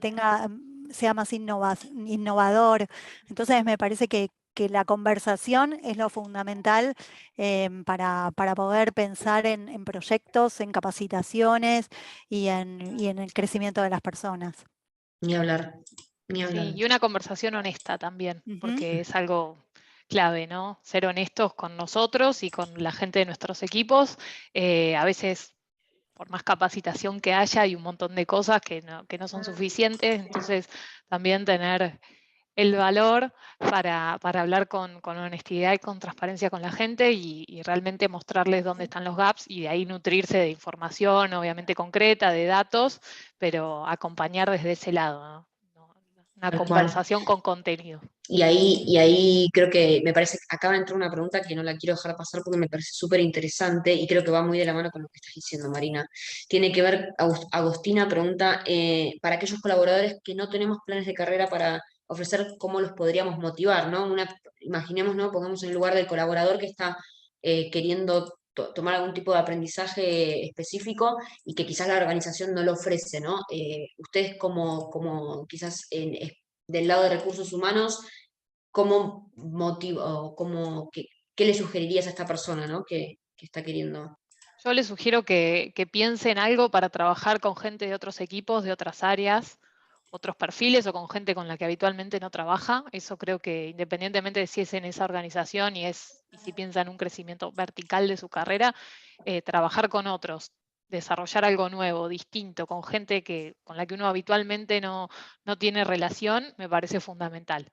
sea más innovador. Entonces me parece que la conversación es lo fundamental para poder pensar en proyectos, en capacitaciones y en el crecimiento de las personas. ni hablar, ni hablar. Sí, y una conversación honesta también, Ujú. porque es algo clave, ¿no? Ser honestos con nosotros y con la gente de nuestros equipos. A veces, por más capacitación que haya, hay un montón de cosas que no son suficientes, entonces también tener el valor para hablar con honestidad y con transparencia con la gente y realmente mostrarles dónde están los gaps y de ahí nutrirse de información, obviamente concreta, de datos, pero acompañar desde ese lado, ¿no? Una Tal cual. conversación con contenido. Y ahí creo que me parece, acaba de entrar una pregunta que no la quiero dejar pasar porque me parece súper interesante y creo que va muy de la mano con lo que estás diciendo, Marina. Tiene que ver, Agostina pregunta, para aquellos colaboradores que no tenemos planes de carrera para ofrecer, ¿cómo los podríamos motivar, ¿no? Imaginemos, ¿no? Pongamos en el lugar del colaborador que está queriendo tomar algún tipo de aprendizaje específico y que quizás la organización no lo ofrece, ¿no? Ustedes como quizás del lado de recursos humanos, ¿cómo motivo, qué le sugerirías a esta persona, ¿no? Que está queriendo? Yo les sugiero que piensen algo para trabajar con gente de otros equipos, de otras áreas, otros perfiles o con gente con la que habitualmente no trabaja. Eso creo que independientemente de si es en esa organización y si piensa en un crecimiento vertical de su carrera, trabajar con otros, desarrollar algo nuevo, distinto, con gente con la que uno habitualmente no tiene relación, me parece fundamental.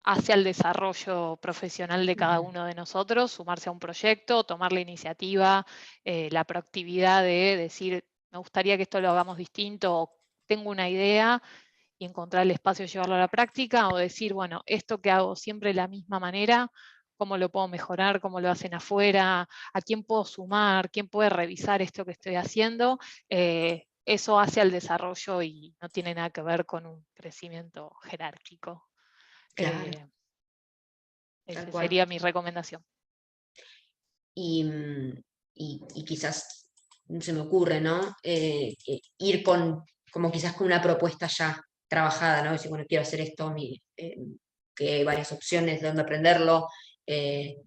Hacia el desarrollo profesional de cada Ujú. uno de nosotros, sumarse a un proyecto, tomar la iniciativa, la proactividad de decir, me gustaría que esto lo hagamos distinto, o tengo una idea, y encontrar el espacio de llevarlo a la práctica, o decir, bueno, esto que hago siempre de la misma manera, ¿cómo lo puedo mejorar? ¿Cómo lo hacen afuera? ¿A quién puedo sumar? ¿Quién puede revisar esto que estoy haciendo? Eso hace al desarrollo y no tiene nada que ver con un crecimiento jerárquico. Claro, Eh, tal Esa cual. sería mi recomendación. Y, y quizás se me ocurre, ¿no? Ir como quizás con una propuesta ya trabajada, ¿no? Decir, bueno, quiero hacer esto, que hay varias opciones de dónde aprenderlo, eh,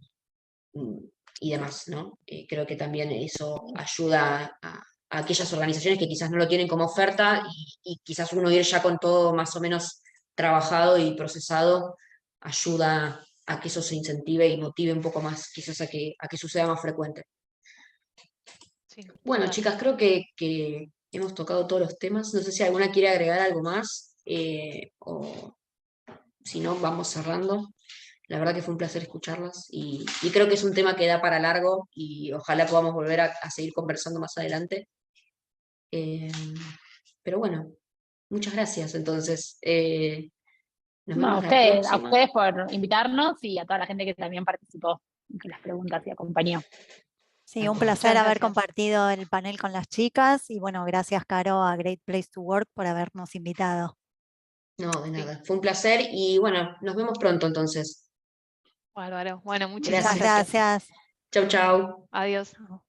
mm, y demás, ¿no? Creo que también eso ayuda a aquellas organizaciones que quizás no lo tienen como oferta y quizás uno ir ya con todo más o menos trabajado y procesado ayuda a que eso se incentive y motive un poco más, quizás a que suceda más frecuente. Sí, Bueno, total. chicas, creo que hemos tocado todos los temas. No sé si alguna quiere agregar algo más, o si no, vamos cerrando. La verdad que fue un placer escucharlas y creo que es un tema que da para largo y ojalá podamos volver a seguir conversando más adelante. Eh, pero bueno, muchas gracias. Entonces, nos No, vemos la a próxima. ustedes por invitarnos y a toda la gente que también participó en las preguntas y acompañó. Sí, Tal un cual. placer Muchas haber gracias. compartido el panel con las chicas y bueno, gracias Caro a Great Place to Work por habernos invitado. No, de Sí, nada. Fue un placer y bueno, nos vemos pronto entonces. bárbaro. Bueno, Muchas muchísimas Gracias. gracias. gracias. Chau, chau. Adiós. Chao.